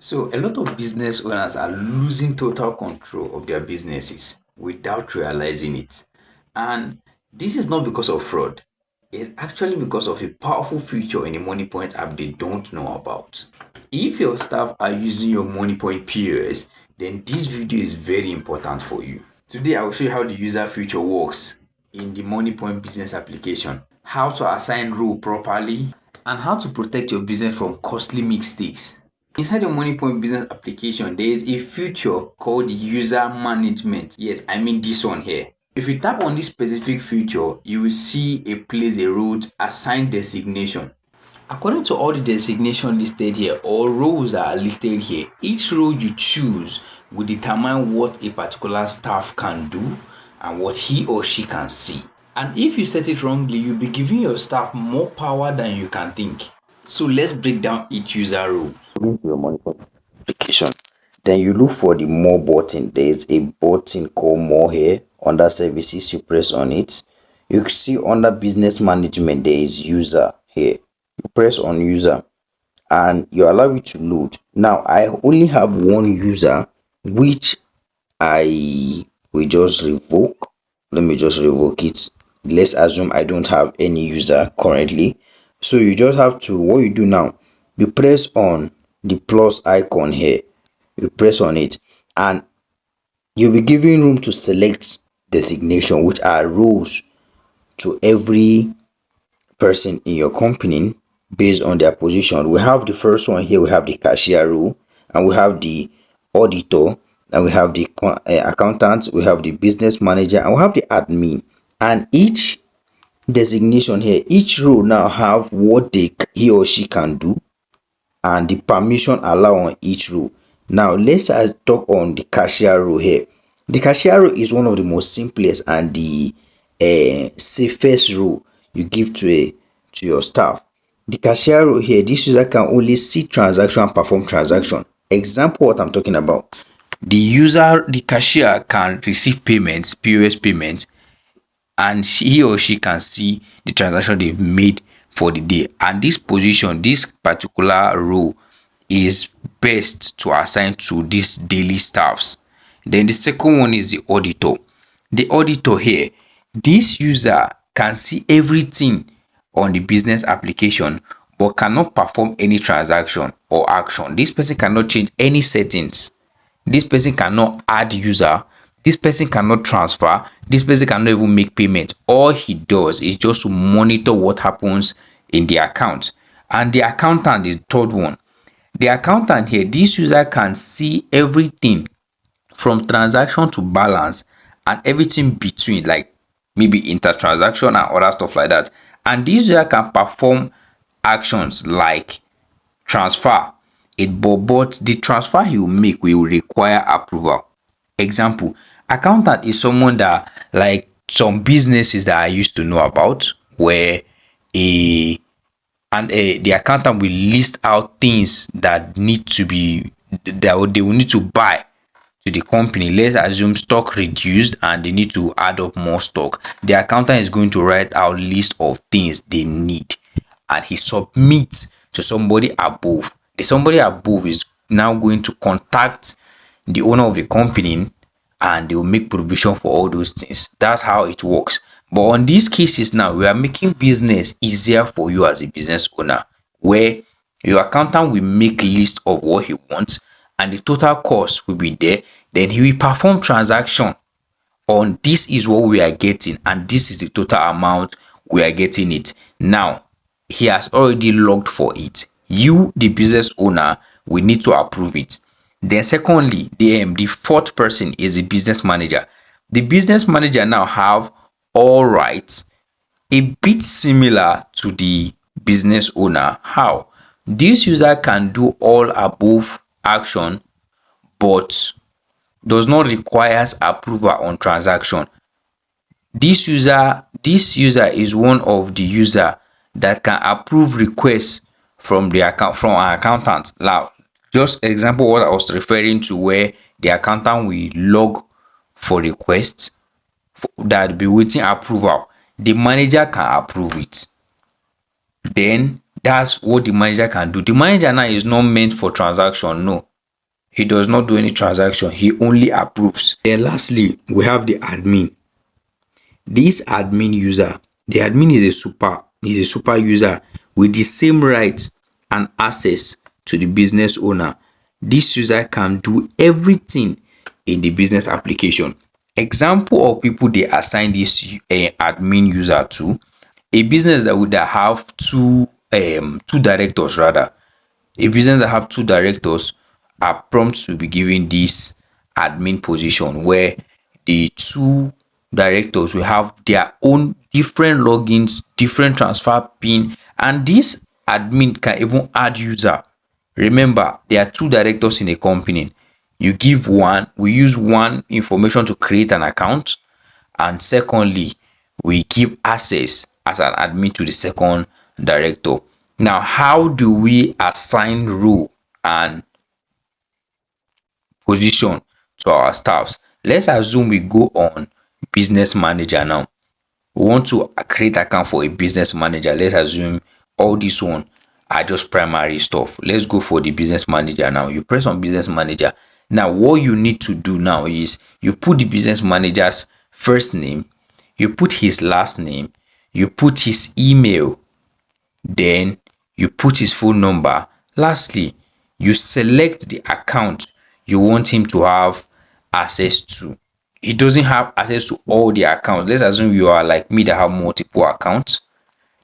So, a lot of business owners are losing total control of their businesses without realizing it. And this is not because of fraud, it's actually because of a powerful feature in the Moniepoint app they don't know about. If your staff are using your Moniepoint POS, then this video is very important for you. Today, I will show you how the user feature works in the Moniepoint business application, how to assign role properly, and how to protect your business from costly mistakes. Inside the Moniepoint business application, there is a feature called user management. Yes, I mean this one here. If you tap on this specific feature, you will see a place they wrote assign designation. According to all the designation listed here, or roles that are listed here, each role you choose will determine what a particular staff can do and what he or she can see. And if you set it wrongly, you'll be giving your staff more power than you can think. So let's break down each user role. Into your Moniepoint application, then you look for the more button. There is a button called more here. Under services, you press on it. You see under business management, there is user here. You press on user and you allow it to load. Now I only have one user which I will just revoke. Let me just revoke it. Let's assume I don't have any user currently. So you just have to, what you do now, you press on the plus icon here. You press on it and you'll be given room to select designation, which are roles to every person in your company based on their position. We have the first one here, we have the cashier role, and we have the auditor, and we have the accountant, we have the business manager, and we have the admin. And each designation here, each role now have what he or she can do and the permission allow on each role. Now let's talk on the cashier role here. The cashier role is one of the most simplest and the safest role you give to your staff. The cashier role here, this user can only see transaction and perform transaction. Example what I'm talking about. The cashier can receive payments, POS payments, and he or she can see the transaction they've made for the day. And this position, this particular role is best to assign to these daily staffs. Then the second one is the auditor. The auditor here, this user can see everything on the business application but cannot perform any transaction or action. This person cannot change any settings. This person cannot add user. This person cannot transfer. This person cannot even make payment. All he does is just to monitor what happens in the account. And the accountant is the third one. The accountant here, this user can see everything from transaction to balance and everything between, like maybe intertransaction and other stuff like that. And this user can perform actions like transfer. But the transfer he will make will require approval. Example, accountant is someone that, like some businesses that I used to know about, where the accountant will list out things that need to be that they will need to buy to the company. Let's assume stock reduced and they need to add up more stock. The accountant is going to write out list of things they need and he submits to somebody above. The somebody above is now going to contact the owner of the company and they will make provision for all those things. That's how it works. But on these cases now, we are making business easier for you as a business owner, where your accountant will make list of what he wants and the total cost will be there. Then he will perform transaction on this is what we are getting and this is the total amount we are getting it. Now, he has already logged for it. You, the business owner, will need to approve it. Then secondly, the fourth person is the business manager. The business manager now have all rights, a bit similar to the business owner. How? This user can do all above action but does not requires approval on transaction. This user is one of the user that can approve requests from the account from an accountant. Now, just example what I was referring to, where the accountant will log for requests that be waiting approval. The manager can approve it. Then that's what the manager can do. The manager now is not meant for transaction. No, He does not do any transaction, he only approves. Then lastly, we have the admin. This admin user, the admin is a super user with the same rights and access to the business owner. This user can do everything in the business application. Example of people they assign this admin user to: a business that would have two directors rather. A business that have two directors are prompt to be given this admin position, where the two directors will have their own different logins, different transfer pin, and this admin can even add user. Remember, there are two directors in a company. You give one, we use one information to create an account, and secondly, we give access as an admin to the second director. Now, how do we assign role and position to our staffs? Let's assume we go on business manager now. We want to create account for a business manager. Let's assume all this one are just primary stuff. Let's go for the business manager now. You press on business manager. Now, what you need to do now is you put the business manager's first name, you put his last name, you put his email, then you put his phone number. Lastly, you select the account you want him to have access to. He doesn't have access to all the accounts. Let's assume you are like me that have multiple accounts.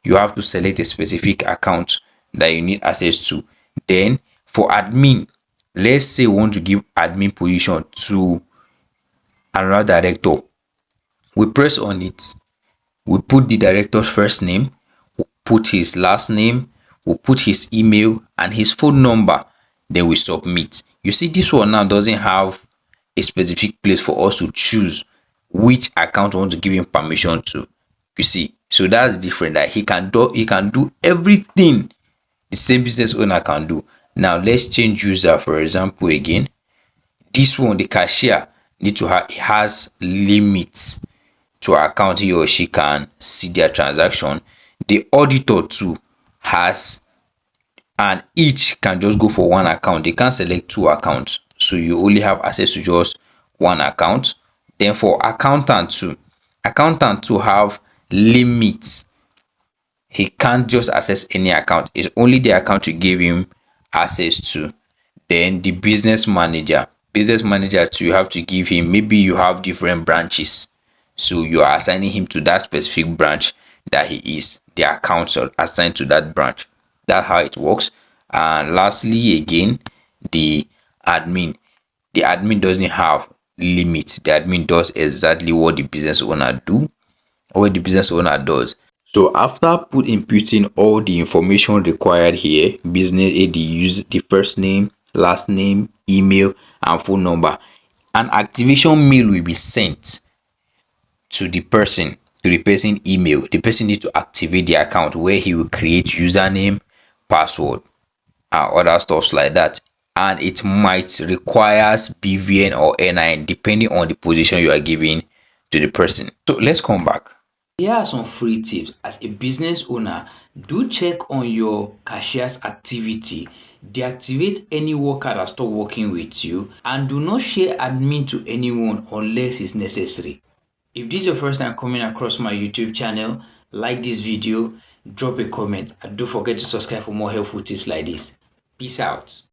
You have to select a specific account that you need access to. Then for admin, let's say we want to give admin position to another director. We press on it. We put the director's first name, we put his last name, we put his email and his phone number, then we submit. You see, this one now doesn't have a specific place for us to choose which account we want to give him permission to. You see, so that's different. That he can do everything the same business owner can do. Now let's change user, for example, again. This one, the cashier, need to have, has limits to account he or she can see their transaction. The auditor too has, and each can just go for one account. They can't select two accounts, so you only have access to just one account. Then for accountant to have limits. He can't just access any account. It's only the account you gave him access to. Then the business manager too, you have to give him, maybe you have different branches, so you are assigning him to that specific branch that he is. The accounts are assigned to that branch. That's how it works. And lastly, again, the admin. The admin doesn't have limits. The admin does exactly what the business owner do, what the business owner does. So after inputting all the information required here, business AD, use the first name, last name, email, and phone number, an activation mail will be sent to the person, email. The person needs to activate the account, where he will create username, password, and other stuffs like that. And it might requires BVN or NIN depending on the position you are giving to the person. So let's come back. Here are some free tips. As a business owner, do check on your cashier's activity. Deactivate any worker that stop working with you, and do not share admin to anyone unless it's necessary. If this is your first time coming across my YouTube channel, like this video, drop a comment, and don't forget to subscribe for more helpful tips like this. Peace out.